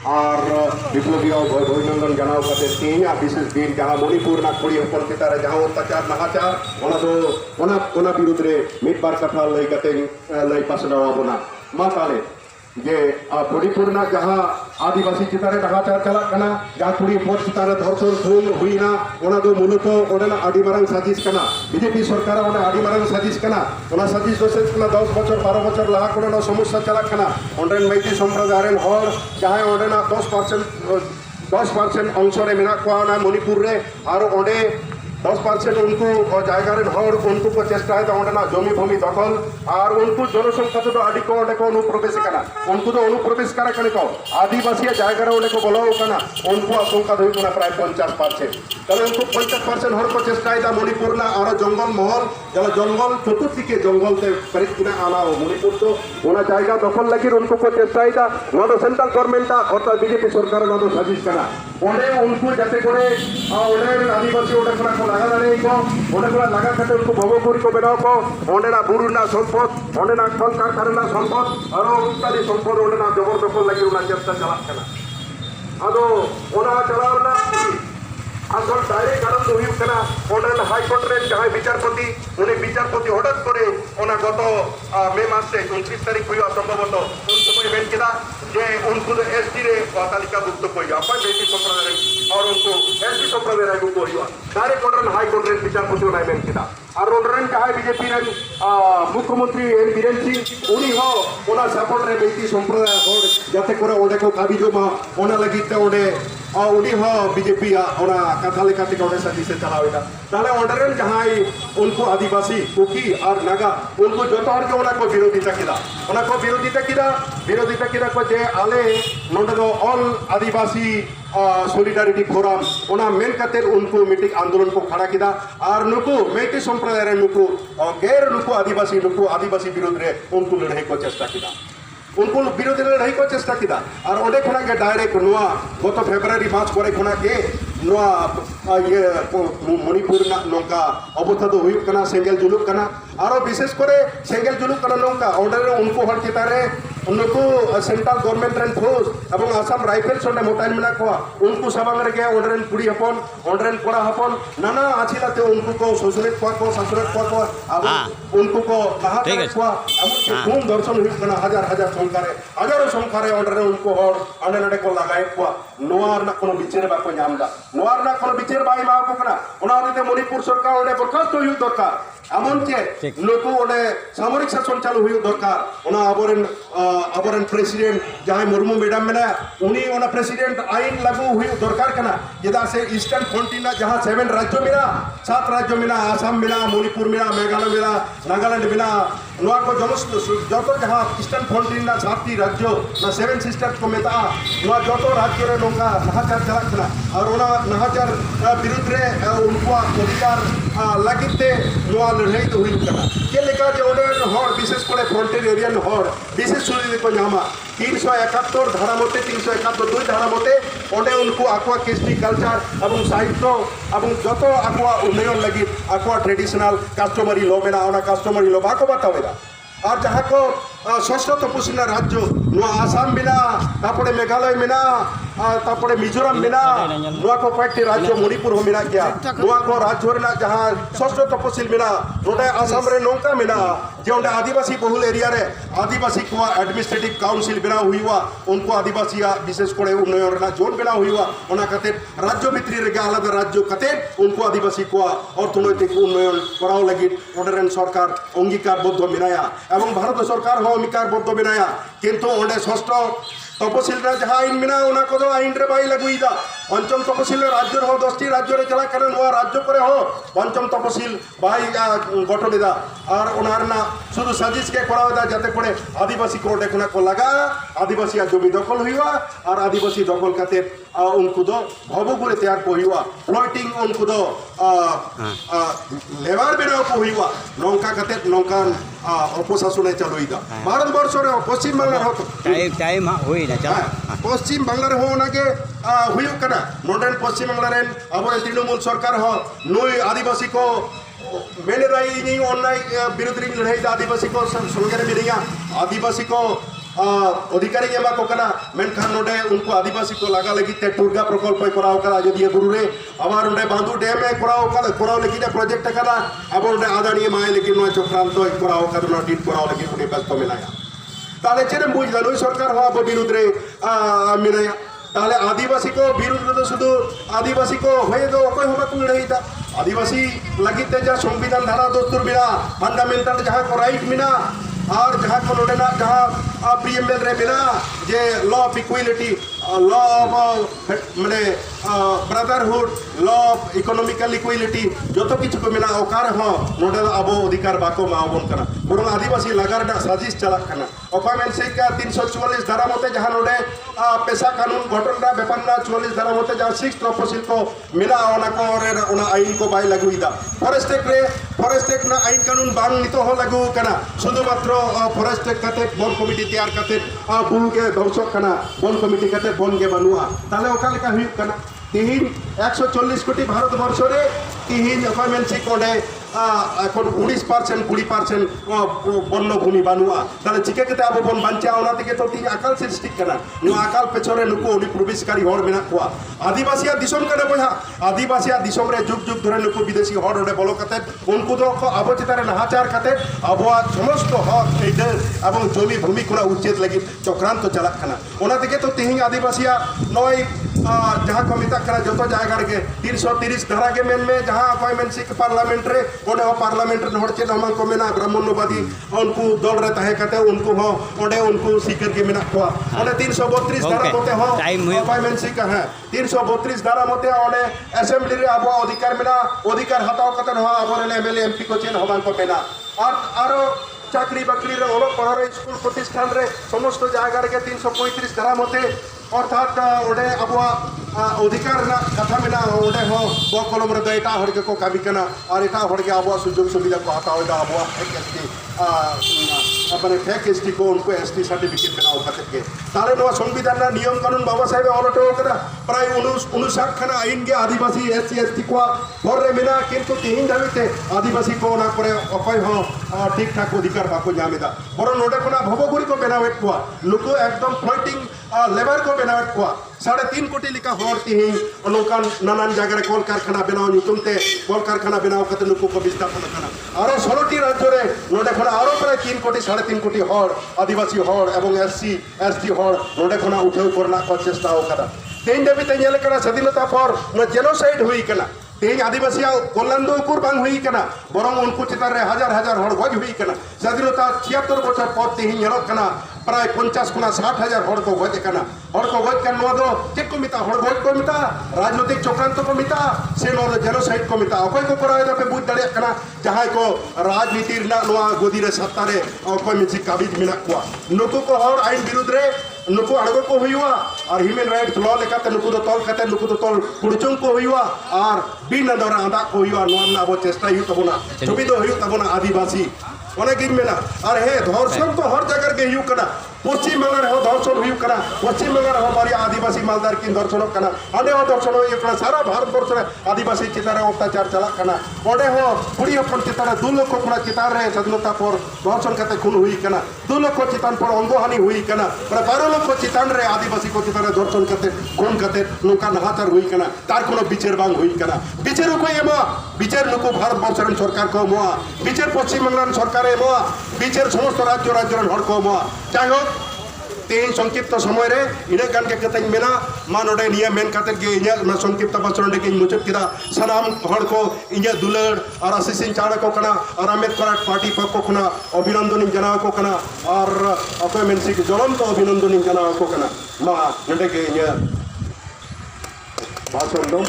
और विप्लवी अभिनंदन जानाव करते तेज विशेष दिन जहाँ मणिपुर कुड़ी हपन चितारे जहाँ अत्याचार नहाचार विरुद्ध रे मिट बार कथा लई करते लई पासनावाबना मा ताले जे मणिपुर जहाँ आदिवासी चितारे नहाचार चलना जहाँ कुड़ी हपन चितारे धर्षण खून हुईना मूलत आदिमारांग साजिश कना बीजेपी सरकार आदि मारांग साजिश कना साजिश दो 10 बचर 12 बचर लहा समस्या चलना अंडेन मैती सम्प्रदाय हर जहाँ 10% अंश मेना मणिपुर रे और अंडे 10% उनको जगह उनको को चेष्टा है जमी भूमि दखल और उनको जनसंख्या तो आदि को अनुप्रवेश करना उनको तो अनुप्रवेश करा आदिवासी जगह को बोला उनको आशंका होना प्राय 50% तब उनको 50% हर को चेष्टा है मणिपुर और जंगल महल जब जंगल चतुर्थी जंगल से खरीद आना हो मणिपुर तो जगह दखल लगी उनको को चेष्टा है तो सेंट्रल गवर्नमेंट अर्थात बीजेपी सरकार साजिश करना उनको जाते आदिवासी लगा दाड़े को लगा खाते उनको भवगुरी को बनाओ को बुरुना सम्पद कल कारखाना सम्पद और इत्यादि सम्पद जबरदखल लगे चेष्टा चलना चलावना आसल डायरेक्ट कारण तो हाईकोर्ट रे जहाँ विचारपति उन्हें विचारपति हठात करे गत मे मास से 29 तारीख हुआ संभवतः उन समय मेन किया जे उनको एसटी रे तालिकाभुक्त हुआ बेटी संप्रदाय और उनको एसटी संप्रदाय को हुआ डायरेक्ट हाईकोर्ट रे विचारपति उन्हें मेन किया और जहाँ बीजेपी मुख्यमंत्री एन बीरेन सिंह उन्हीं हो सपोर्ट रे बेटी संप्रदाय हर जाते करे को काबी जमा लगे उन्हीं हो बीजेपी कथा लेकाते साजिश से चलावेगा ताले जहाँ उनको आदिवासी कुकी और नागा उनको जो को विरोधिता किया को जे आले नोडो ऑल आदिवासी सॉलिडारिटी फोरम मेन करते उनको मीटिंग आंदोलन को खड़ा किया और नुकु मेटी संप्रदाय नुकु गैर नुकु आदिवासी विरोध रे उनको लड़ाई को चेष्टा किया उनको विरोधी लड़ाई को चेष्टा किया और अंडे खुना के डायरेक्ट गत फेब्रुआरी मार्च पर खुना के ये मणिपुर नौका अवस्था तो हुई सेंगेल जुलूक और विशेषकर सेंगेल जुलूक नौका अंडे उनको हर चितारे उनको सेंट्रल गवर्नमेंट रेन फोर्स और आसाम राइफल्स मोटाइन मेना को उनको साबांग रे अंडे कुड़ी हपन अंडे कोड़ा हपन नाना आछिलाते उनको को शोषणित को शासनित को उनको को नहाचार को खून दर्शन हुई हजार हजारों संख्यारे अंडे उनको हर अंडे नडे को लगाए को कोनो विचार बाको नामदा कोनो विचार बाई माको मणिपुर सरकार अंडे बरखास्त हुई दरकार एमन चे नुकु सामरिक शासन चालू हुई दरकार आबोरेन प्रेसिडेंट जहाँ मुर्मू मैडम मेना उनी प्रेसिडेंट आईन लागू हुई दरकार चेदा से ईस्टार्न फ्रंटियर जहाँ 7 राज्य मेना 7 राज्य मेना आसाम मेना मणिपुर मेना मेघालय मेना नागालैंड मेना को जो जहाँ ईस्टार्न फ्रंटियर 7 राज्य 7 सिस्टर्स को मेता जो राज्य रे नौका नहाचार चलना और नहाचार विरुद्ध रे उनको अधिकार लगे लड़ाई तो हुई चलेका हर विशेषकर फ्रंटियर एरिया हर विशेष सुविधा को नामा 371 धारा मते 371 धारा मते अंडे उनको आकुआ कृष्टि कल्चर और साहित्य और जो आकुआ उन्नयन लगे आकुआ ट्रेडिशनल कास्टमरी लो मेना कास्टमरी लो बाको बतावेगा और जहाँ को षष्ठ तपशिला राज्य आसाम मेना तापड़े मेघालय मेना तापड़े मिजोराम मेना को कয়েকটি राज्य मणिपुर हो मेना क्या को राज्य जहाँ षष्ठ तपशिल मेना नोटे आसाम रे नौका मेना जो आदिवासी बहुल एरिया रे आदिवासी को एडमिनिस्ट्रेटिव काउंसिल बना हुआ उनको आदिवासी विशेषकर उन्नयन जोन बना हुआ राज्य भित्री रे आलादा राज्य कते उनको आदिवासी को अर्थनैतिक उन्नयन करा लगे सरकार अंगीकारबद्ध मेनाया एवं भारत सरकार हो अंगीकारबद्ध मेनाया किंतु अंडे षष्ठ तपशिल जहाँ आईन मेना को आईन रे बाई लगुईदा पंचम तपशिल राज्य हो 10टी राज्य रे चला करे राज्य करे हो पंचम तपशिल बाई गठन और शुद्ध साजिश के करा जाते पड़े आदिवासी को देखना को लगा आदिवासी जमी दखल हुआ और आदिवासी दखल करते उनको दो भवगुरे तैयार को हुआ फ्लोटिंग उनको दो लेबर बेनाव को हुआ नौका करते नौका अपशासन चलुईदा भारत वर्ष पश्चिम बांगला हो टाइम हुई ना पश्चिम बांगला हो ना के हुआ नोडेन पश्चिम बांगला अब तृणमूल सरकार हो नई आदिवासी को मेले विरोधी लड़ाई आदिवासी को संगे मिलिया आदिवासी को अधिकारी एमा को कना मेनखान नोडे उनको आदिवासी को लगा लगी ते टूरगा प्रकल्प कराओ करा अयोध्या बुरु रे आबार नोडे बांधु डैम में कराओ लगी ते प्रोजेक्ट करा अब नोडे आदानी माय लेकिन नो चक्रांत कराओ करा नो डिट कराओ लगी उनी व्यस्त मेनाया ताले चेरे बुझला नुई सरकार हो अब विरुद्ध रे मेनाया ताले आदिवासी को विरुद्ध तो शुद्ध आदिवासी को होए तो कोई होगा कुल नहीं था आदिवासी लगी ते जा संविधान धारा दस्तूर बिना फंडामेंटल जहाँ को राइट बिना और जहाँ को नोडेना जहाँ प्रीएम्बल रे बिना जे law of equality law of माने brotherhood law of economical equality जो तो किछु को मिना ओकार हो नोडे अब अधिकार बाको मावबन कना बरং आदिवासी लागार साजिश चला कना अपामेंट से का 344 धारा मते जहाँ नोडे पेशा कानून घटन रा बेपार ना 44 धारा मते जहाँ 6 तपसिल को मिना ओना को ओना आईन को बाय लागुइदा फॉरेस्ट एक्ट ना आईन कानून बांग नितो हो लागू कना शुधुमात्र फॉरेस्ट एक्ट काते वन कमिटी तैयार काते बुन के ध्वंसक कना वन कमिटी काते वन के बनुआ ताले ओका लेका हुई कना तिहिन 140 कोटी भारत वर्ष रे तिहिन अपामेंट से कोडे এখন 19% 20% বন্য ভূমি বানুয়া তাহলে চিকাকে আবো বন বাঞ্চা ওনা থেকে তো তিন আকাল সৃষ্টি কানা নো আকাল পেছরে নুকো উনি প্রবেশকারী হড় মেনা কোয়া আদিবাসীয়া দিশম কানে বইহা আদিবাসীয়া দিশম রে যুগ যুগ ধরে নুকো বিদেশি হড় ওডে বলো কাতে উনকু তো আবো চিতারে নাহাচার কাতে আবহাওয়া সমস্ত হক এইদের এবং জমি ভূমি কোনা উচ্ছেদ লাগি চক্রান্ত চালাক কানা ওনা থেকে তো তিহিন আদিবাসীয়া নয় जहाँ को मिता करा जो तो जाएगा के 330 धारा के मेन में जहाँ अपॉइंटमेंट से पार्लियामेंट रे ओडे हो पार्लियामेंट रे हड़चे नमन को मेना ब्राह्मणवादी उनको दौड़ रहता है कहते उनको हो ओडे उनको सीकर के मेना को ओडे 332 धारा मते हो अपॉइंटमेंट से कहा 332 धारा मते ओडे असेंबली रे अब अधिकार मेना अधिकार हटाओ कतन हो अब एमएलए एमपी को चेन हमान को मेना और आरो चाकरी बाकरी रे ओलो पढ़ार स्कूल प्रतिष्ठान रे समस्त जायगा रे 335 धारा मते अर्थात ओडे अबवा अधिकार ना कथा मेना ओडे हो बो कलम रे एटा हड़के को काबी कना और एटा हड़के अबवा सुजोग सुविधा को हटाओ दा अबवा एसटी अपने फेक एसटी को उनको एसटी सर्टिफिकेट बनाओ खातिर के ताले नो संविधान ना नियम कानून बाबा साहेब अलटो करा प्राय 59 खाना आईन के आदिवासी एससी एसटी को भर रे मेना किंतु तीन दाबिते आदिवासी को ना करे अकय हो ठीक ठाक अधिकार बाको जामेदा बरो नोडे कोना भवगुरी को बनावेट को लोको एकदम फ्लोटिंग लेबर को बनावेट को 3.5 कोटी लिखा हर तिहिन नौकान नानान जगह कल कारखाना बनाओ नितुमते कल कारखाना बनाओ कते नुकु को विस्थापन कना और 16टी राज्य रे नोडे खना आरो प्राय 3 कोटी 3.5 कोटी हर आदिवासी हर एवं एससी एसटी हर नोडे खना उठेउ करना को चेष्टा हो करा तेन देवी तेल कना स्वाधीनता पर जेनोसाइड हुई कना तेज आदिवासी कल्याण दो उकुर बांग हुई कना बरং उनको चितार रे हजार हजार हड़ गज हुई कना स्वाधीनता 76 बछर पर तेहिं ñelok कना प्राय 50 खुना 60,000 हड़ को गज कना हड़ को गज कन नो दो चेक को मिता हड़ गज को मिता राजनीतिक चक्रांत को मिता से नो जेनोसाइड को मिता अकय को कराय दा पे बुझ दाड़े कना जहां को राजनीति ना नोआ गोदी रे सत्ता रे अकय मिछि काबिज मिना को नुको को हड़ आईन विरुद्ध रे नुको अड़गो को हुआ और ह्यूमन राइट्स लॉ लेकाते नुको तो तल खाते नुको तो तल कुड़चुंग को हुआ और बिन दरा आदा को हुआ नोन ना वो चेष्टा हुई तबना छवि दो हुई तबना आदिवासी अनेक मेना और हे धर्षण तो हर जगह के हुई कना पश्चिम बंगाल हो धर्षण हुई कना पश्चिम बंगाल हो मारी आदिवासी मालदार की धर्षण कना अने हो धर्षण हुई कना सारा भारत वर्ष रे आदिवासी चितार अत्याचार चला कना ओडे हो कुड़ी अपन चितार 2 लाख खुना चितार रे स्वाधीनता पर धर्षण कते खून हुई कना 2 लाख चितान पर अंगहानि हुई कना पर 12 लाख चितान रे आदिवासी को चितार धर्षण कते खून कते नौका नहाचार हुई कना तार कोनो विचार बांग हुई कना विचार को एमा विचार नुको भारत वर्ष रे सरकार को मोआ विचार पश्चिम बंगाल सरकार एमा विचार समस्त राज्य राज्य हड़ को मोआ चाहे तेज संक्षिप्त समय रे इने गान के कते मेना मानोडे निया मेन कते के इने ना संक्षिप्त भाषण के मुचत किदा सलाम हड़ को इने दुलड़ और आशीषिन चाड़ा को कना और अम्बेडकर पार्टी पक्ष को कना अभिनंदन जना को कना और अकय मेनसी के ज्वलंत अभिनंदन जना को कना मा नडे के इने भाषण दो